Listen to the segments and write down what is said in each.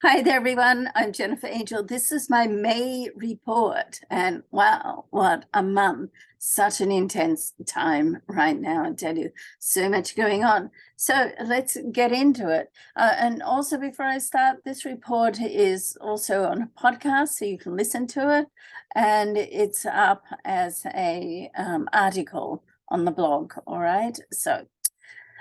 Hi there, everyone. I'm Jennifer Angel. This is my May report. And wow, what a month. Such an intense time right now, I tell you. So much going on. So let's get into it. And also, before I start, this report is also on a podcast, so you can listen to it. And it's up as a article on the blog, all right?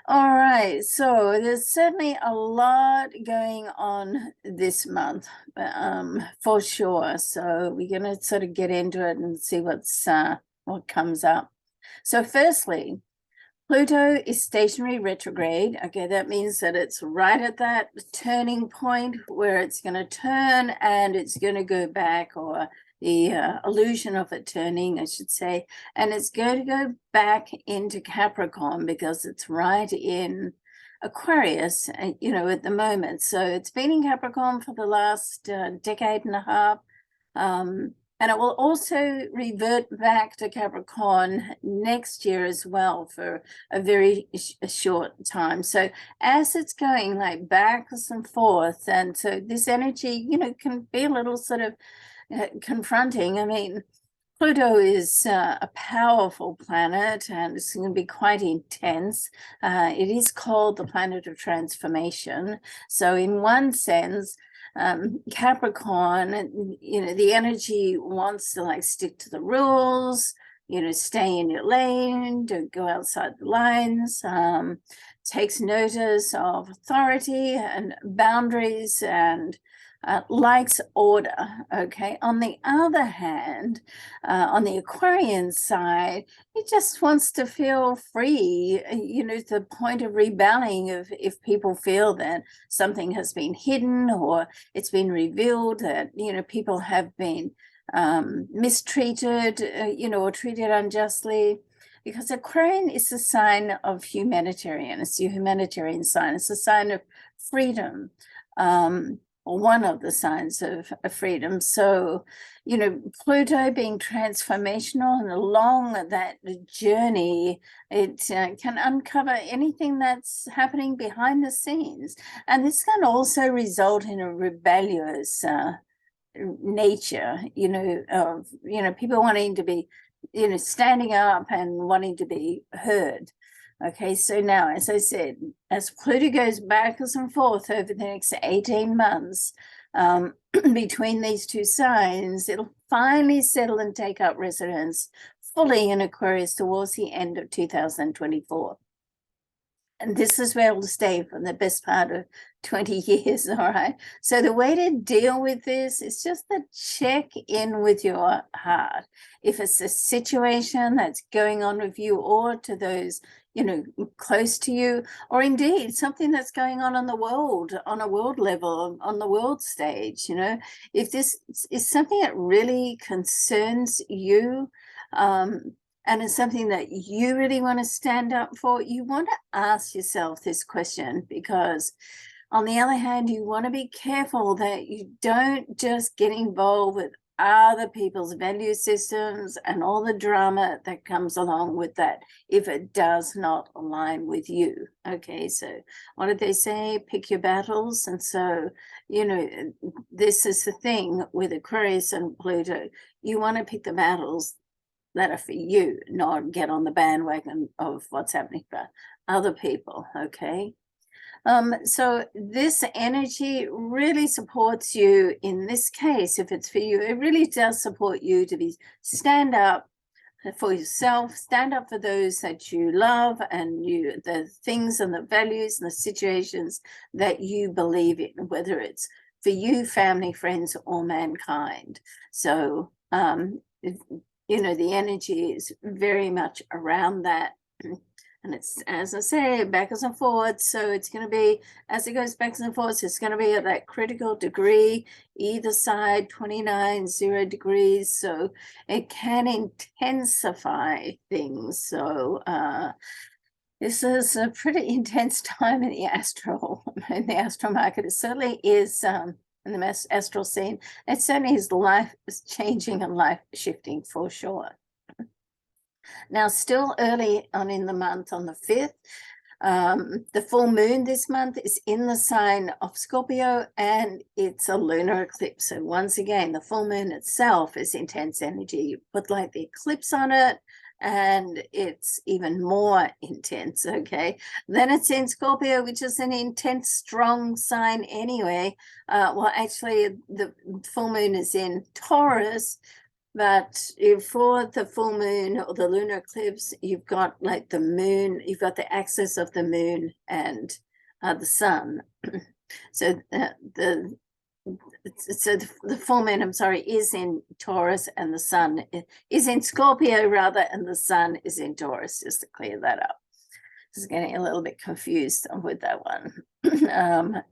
All right, so there's certainly a lot going on this month, for sure. So we're going to sort of get into it and see what comes up. So firstly, Pluto is stationary retrograde. Okay, that means that it's right at that turning point where it's going to turn and it's going to go back, or the illusion of it turning, I should say, and it's going to go back into Capricorn because it's right in Aquarius, at the moment. So it's been in Capricorn for the last decade and a half. And it will also revert back to Capricorn next year as well for a very short time. So as it's going like backwards and forth, and so this energy, can be a little sort of confronting. I mean, Pluto is a powerful planet and it's going to be quite intense. It is called the planet of transformation. So in one sense, Capricorn, the energy wants to like stick to the rules, stay in your lane, don't go outside the lines, takes notice of authority and boundaries, and likes order. Okay. On the other hand, on the Aquarian side, it just wants to feel free, to the point of rebelling if people feel that something has been hidden or it's been revealed that, people have been mistreated, or treated unjustly. Because Aquarian is a sign of humanitarian. It's a humanitarian sign. It's a sign of freedom. One of the signs of freedom. So, Pluto being transformational, and along that journey, it can uncover anything that's happening behind the scenes. And this can also result in a rebellious nature, of, people wanting to be, standing up and wanting to be heard. Okay, so now, as I said, as Pluto goes backwards and forth over the next 18 months, between these two signs, it'll finally settle and take up residence fully in Aquarius towards the end of 2024. And this is where it'll stay for the best part of 20 years, all right? So the way to deal with this is just to check in with your heart. If it's a situation that's going on with you or to those, close to you, or indeed something that's going on in the world, on a world level, on the world stage, if this is something that really concerns you, and it's something that you really want to stand up for, you want to ask yourself this question, because on the other hand, you want to be careful that you don't just get involved with other people's value systems and all the drama that comes along with that if it does not align with you. Okay, so what did they say? Pick your battles. And so, this is the thing with Aquarius and Pluto. You want to pick the battles that are for you, not get on the bandwagon of what's happening for other people. Okay. So this energy really supports you in this case. If it's for you, it really does support you to stand up for yourself, stand up for those that you love, and the things and the values and the situations that you believe in, whether it's for you, family, friends, or mankind. So, the energy is very much around that. And it's, as I say, backwards and forwards. So it's going to be, as it goes backwards and forwards, it's going to be at that critical degree, either side, 29, 0 degrees. So it can intensify things. So this is a pretty intense time in the astral market. It certainly is in the astral scene. It certainly is life changing and life shifting for sure. Now, still early on in the month, on the 5th, The full moon this month is in the sign of Scorpio, and it's a lunar eclipse. So once again, the full moon itself is intense energy. You put like the eclipse on it, and it's even more intense, okay? Then it's in Scorpio, which is an intense, strong sign anyway. Well, actually, the full moon is in Taurus, but for the full moon or the lunar eclipse, you've got like the moon, you've got the axis of the moon and the sun. So the full moon, I'm sorry, is in Taurus, and the sun is in Scorpio rather, and the sun is in Taurus, just to clear that up. Just getting a little bit confused with that one.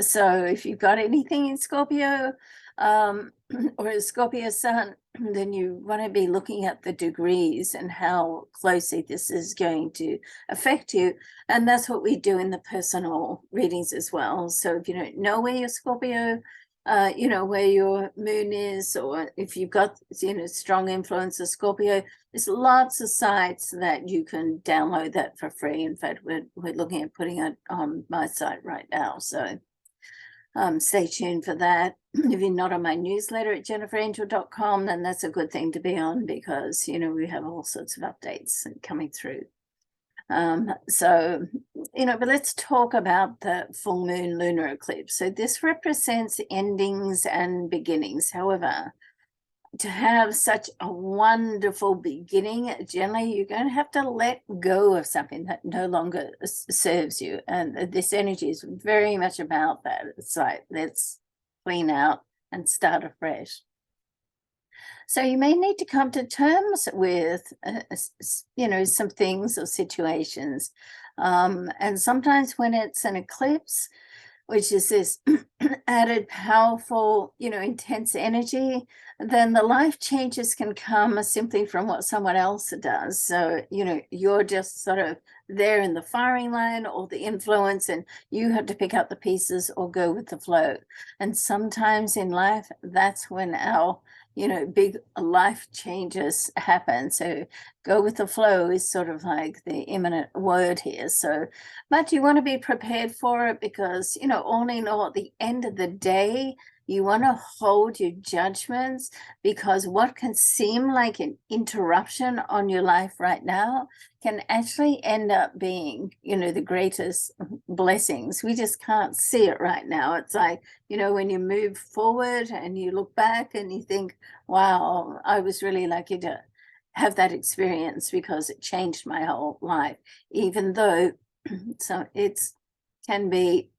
So if you've got anything in Scorpio or a Scorpio sun, then you want to be looking at the degrees and how closely this is going to affect you. And that's what we do in the personal readings as well. So if you don't know where your Scorpio, you know, where your moon is, or if you've got, you know, strong influence of Scorpio, there's lots of sites that you can download that for free. In fact, we're looking at putting it on my site right now. So stay tuned for that. If you're not on my newsletter at jenniferangel.com, then that's a good thing to be on, because, you know, we have all sorts of updates coming through. So, you know, but let's talk about the full moon lunar eclipse. So this represents endings and beginnings. However, to have such a wonderful beginning, generally you're going to have to let go of something that no longer serves you. And this energy is very much about that. It's like, let's clean out and start afresh. So you may need to come to terms with, you know, some things or situations. And sometimes when it's an eclipse, which is this added powerful, you know, intense energy, then the life changes can come simply from what someone else does. So, you know, you're just sort of there in the firing line or the influence, and you have to pick up the pieces or go with the flow. And sometimes in life, that's when our, you know, big life changes happen. So go with the flow is sort of like the imminent word here. So, but you want to be prepared for it, because, you know, all in all, at the end of the day, you want to hold your judgments, because what can seem like an interruption on your life right now can actually end up being, you know, the greatest blessings. We just can't see it right now. It's like, you know, when you move forward and you look back and you think, wow, I was really lucky to have that experience because it changed my whole life, even though so it's can be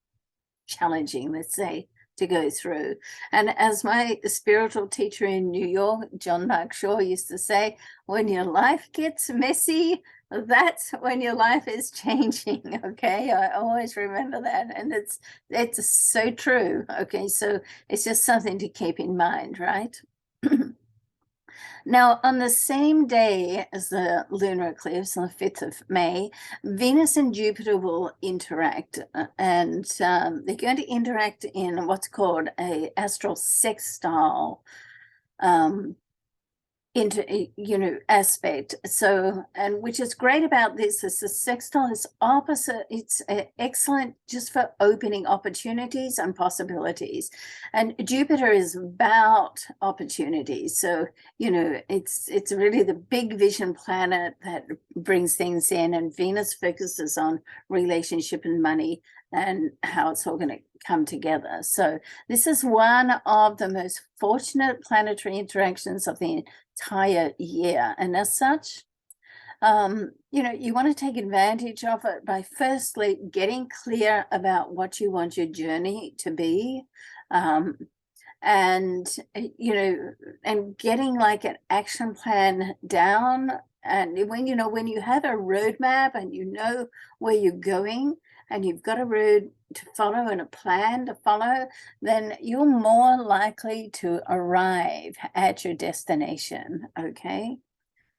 challenging, let's say, to go through. And as my spiritual teacher in New York, John Mark Shaw, used to say, when your life gets messy, that's when your life is changing. Okay, I always remember that, and it's so true. Okay, so it's just something to keep in mind, right? Now, on the same day as the lunar eclipse, on the 5th of May, Venus and Jupiter will interact, and they're going to interact in what's called a astral sextile aspect. So, and which is great about this is the sextile is opposite. It's excellent just for opening opportunities and possibilities. And Jupiter is about opportunities. So, you know, it's really the big vision planet that brings things in, and Venus focuses on relationship and money and how it's all going to come together. So this is one of the most fortunate planetary interactions of the entire year. And as such, you know, you want to take advantage of it by firstly getting clear about what you want your journey to be. And, you know, and getting like an action plan down. And when, you know, when you have a roadmap and you know where you're going, and you've got a road to follow and a plan to follow, then you're more likely to arrive at your destination, okay?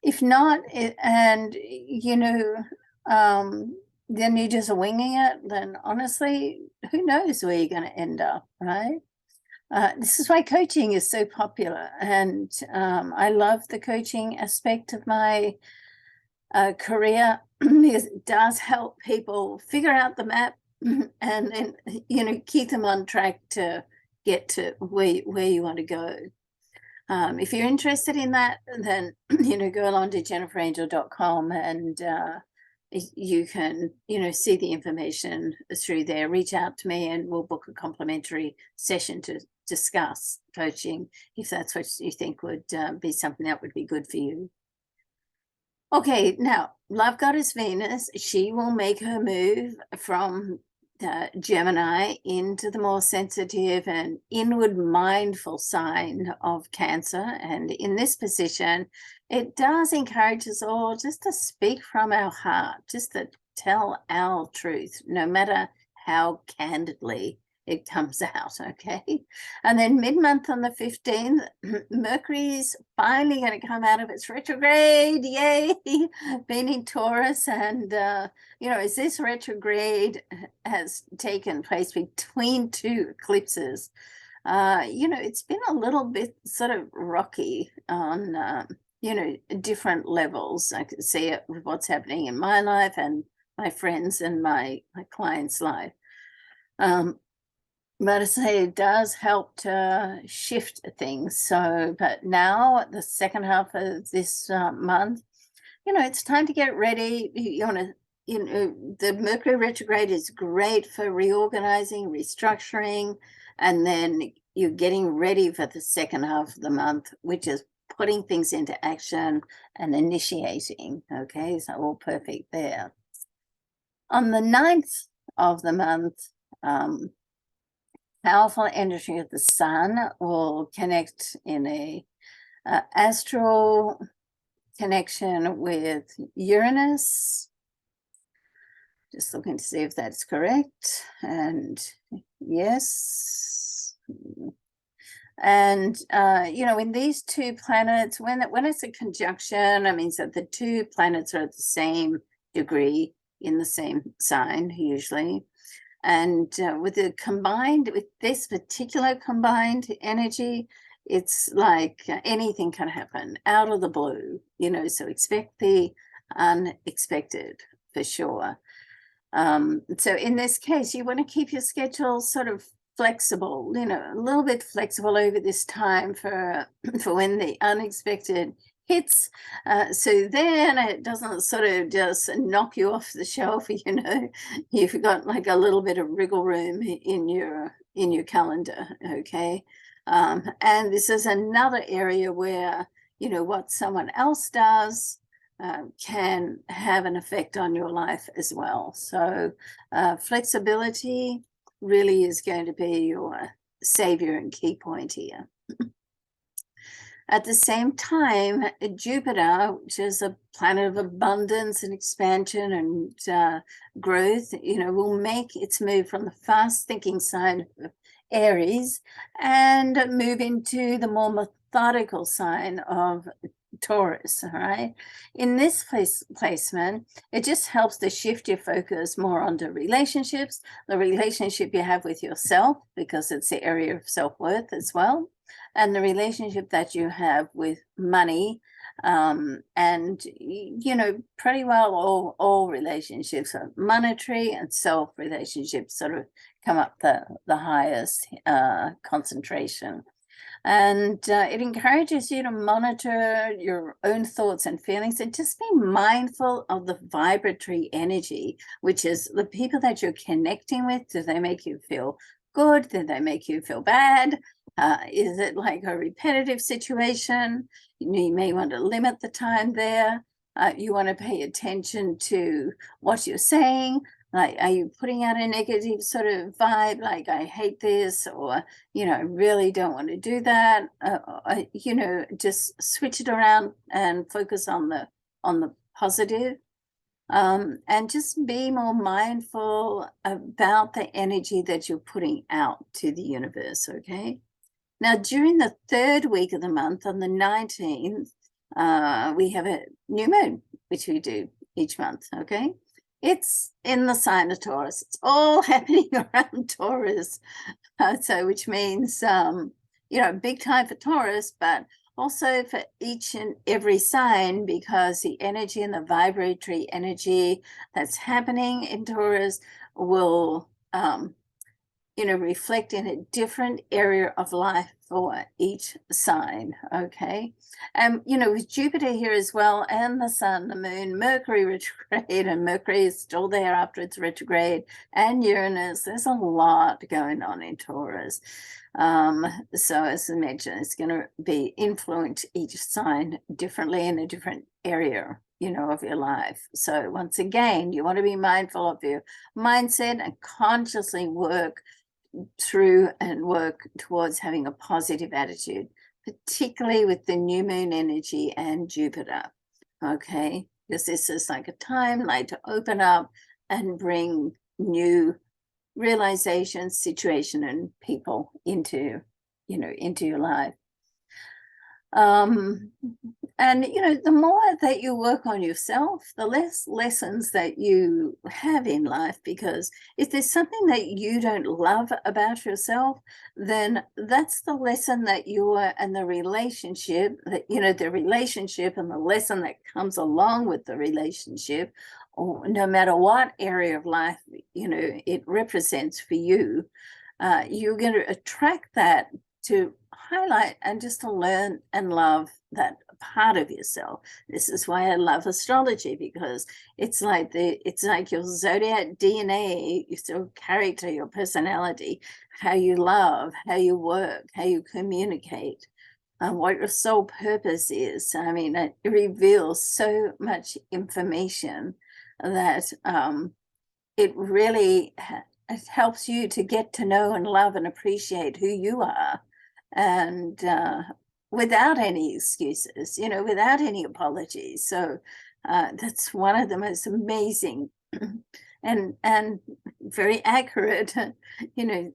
If not, and, you know, then you're just winging it, then honestly, who knows where you're going to end up, right? This is why coaching is so popular, and I love the coaching aspect of my career. because it does help people figure out the map and then, keep them on track to get to where you want to go. If you're interested in that, then, go along to jenniferangel.com and you can, see the information through there. Reach out to me and we'll book a complimentary session to discuss coaching if that's what you think would be something that would be good for you. Okay, now, Love Goddess Venus, she will make her move from Gemini into the more sensitive and inward mindful sign of Cancer. And in this position, it does encourage us all just to speak from our heart, just to tell our truth, no matter how candidly it comes out, okay? And then mid-month on the 15th, Mercury's finally going to come out of its retrograde, yay, being in Taurus. And, as this retrograde has taken place between two eclipses, it's been a little bit sort of rocky on, different levels. I can see it with what's happening in my life and my friends and my clients' life. But I say it does help to shift things. So, but now the second half of this month, it's time to get ready. You want to, the Mercury retrograde is great for reorganizing, restructuring, and then you're getting ready for the second half of the month, which is putting things into action and initiating. Okay, so all perfect there. On the 9th of the month, powerful energy of the sun will connect in a astral connection with Uranus. Just looking to see if that's correct. And yes. And, in these two planets, when it's a conjunction, it means that the two planets are at the same degree in the same sign, usually. And with this particular combined energy, it's like anything can happen out of the blue, so expect the unexpected for sure. So in this case, you want to keep your schedule sort of flexible, a little bit flexible over this time for when the unexpected hits, so then it doesn't sort of just knock you off the shelf. You've got like a little bit of wriggle room in your calendar, okay? And this is another area where what someone else does can have an effect on your life as well. So flexibility really is going to be your savior and key point here. At the same time, Jupiter, which is a planet of abundance and expansion and growth, will make its move from the fast-thinking sign of Aries and move into the more methodical sign of Taurus, all right? In this placement, it just helps to shift your focus more onto relationships, the relationship you have with yourself, because it's the area of self-worth as well, and the relationship that you have with money, and pretty well all relationships are monetary, and self relationships sort of come up the highest concentration. And it encourages you to monitor your own thoughts and feelings and just be mindful of the vibratory energy, which is the people that you're connecting with. Do they make you feel good? Do they make you feel bad? Is it like a repetitive situation? You may want to limit the time there. You want to pay attention to what you're saying. Like, are you putting out a negative sort of vibe, like I hate this, or, I really don't want to do that? Just switch it around and focus on the positive. And just be more mindful about the energy that you're putting out to the universe, okay? Now, during the third week of the month, on the 19th, we have a new moon, which we do each month, okay? It's in the sign of Taurus. It's all happening around Taurus. So which means, big time for Taurus, but also for each and every sign, because the energy and the vibratory energy that's happening in Taurus will reflect in a different area of life for each sign. Okay. With Jupiter here as well, and the sun, the moon, Mercury retrograde, and Mercury is still there after it's retrograde, and Uranus, there's a lot going on in Taurus. So as I mentioned, it's going to be influence each sign differently in a different area of your life. So once again, you want to be mindful of your mindset and consciously work through and work towards having a positive attitude, particularly with the new moon energy and Jupiter. Okay, because this is like a time to open up and bring new realizations, situation, and people into your life. And the more that you work on yourself, the less lessons that you have in life, because if there's something that you don't love about yourself, then that's the lesson that and the relationship that the relationship and the lesson that comes along with the relationship, or no matter what area of life it represents for you, you're going to attract that to highlight and just to learn and love that part of yourself. This is why I love astrology, because it's like your zodiac DNA, your character, your personality, how you love, how you work, how you communicate, what your soul purpose is. I mean, it reveals so much information that it really it helps you to get to know and love and appreciate who you are, and without any excuses, without any apologies. So that's one of the most amazing and very accurate,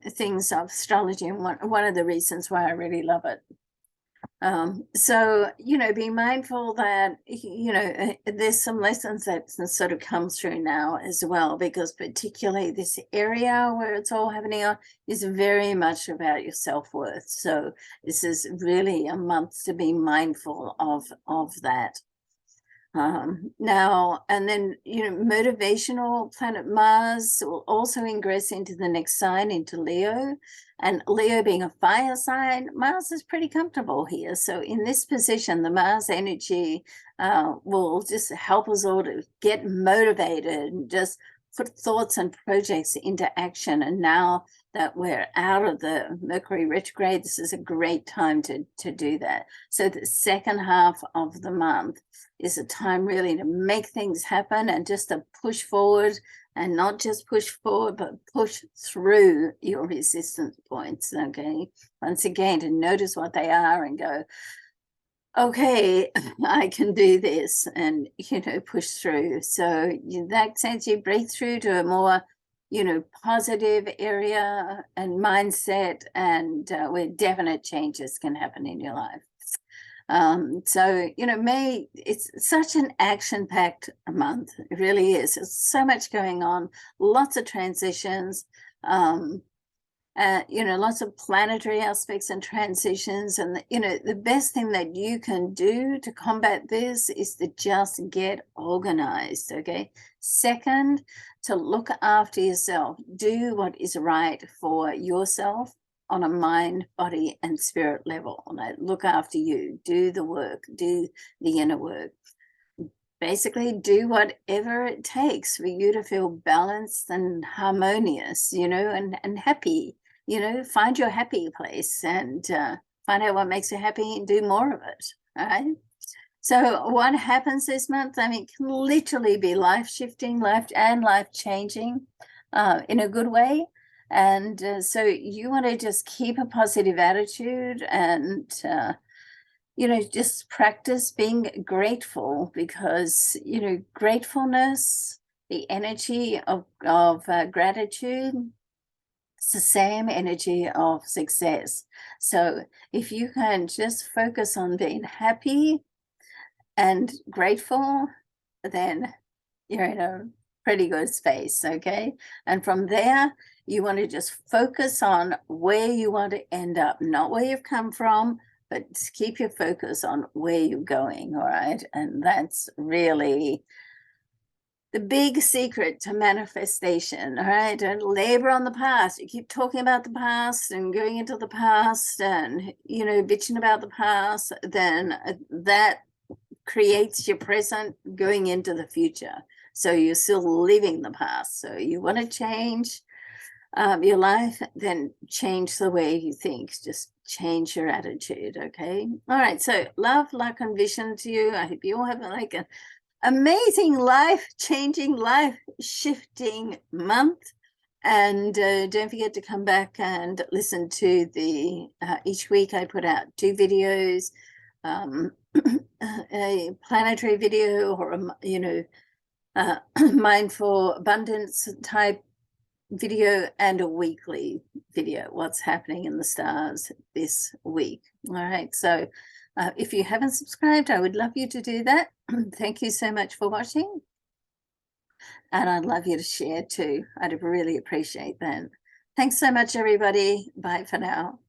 things of astrology, and one of the reasons why I really love it. So, be mindful that, there's some lessons that sort of come through now as well, because particularly this area where it's all happening on is very much about your self-worth. So this is really a month to be mindful of that. Now, and then, motivational planet Mars will also ingress into the next sign, into Leo. And Leo being a fire sign, Mars is pretty comfortable here. So in this position, the Mars energy will just help us all to get motivated and just put thoughts and projects into action. And now that we're out of the Mercury retrograde, this is a great time to do that. So the second half of the month is a time really to make things happen and just to push forward, and not just push forward, but push through your resistance points. Okay, once again, to notice what they are and go, okay, I can do this, and push through. So in that sense, you break through to a more positive area and mindset, and where definite changes can happen in your life. So May, it's such an action-packed month. It really is. There's so much going on, lots of transitions, lots of planetary aspects and transitions. And the best thing that you can do to combat this is to just get organized. Okay. Second, to look after yourself. Do what is right for yourself on a mind, body, and spirit level. Look after you. Do the work. Do the inner work. Basically, do whatever it takes for you to feel balanced and harmonious, and happy. Find your happy place, and find out what makes you happy and do more of it. All right. So what happens this month? I mean, it can literally be life-shifting, life-changing in a good way. And so you want to just keep a positive attitude, and just practice being grateful, because gratefulness, the energy of gratitude, it's the same energy of success. So if you can just focus on being happy and grateful, then you're in a pretty good space. Okay. And from there, you want to just focus on where you want to end up, not where you've come from, but keep your focus on where you're going, all right? And that's really the big secret to manifestation, all right? Don't labor on the past. You keep talking about the past and going into the past and, you know, bitching about the past, then that creates your present going into the future. So you're still living the past. So you want to change your life, then change the way you think. Just change your attitude, okay? All right, so love, luck, and vision to you. I hope you all have like an amazing, life-changing, life-shifting month. And don't forget to come back and listen to the, each week I put out 2 videos, a planetary video or, you know, mindful abundance type video and a weekly video, what's happening in the stars this week. All right, so if you haven't subscribed, I would love you to do that. Thank you so much for watching, and I'd love you to share too. I'd really appreciate that. Thanks so much, everybody. Bye for now.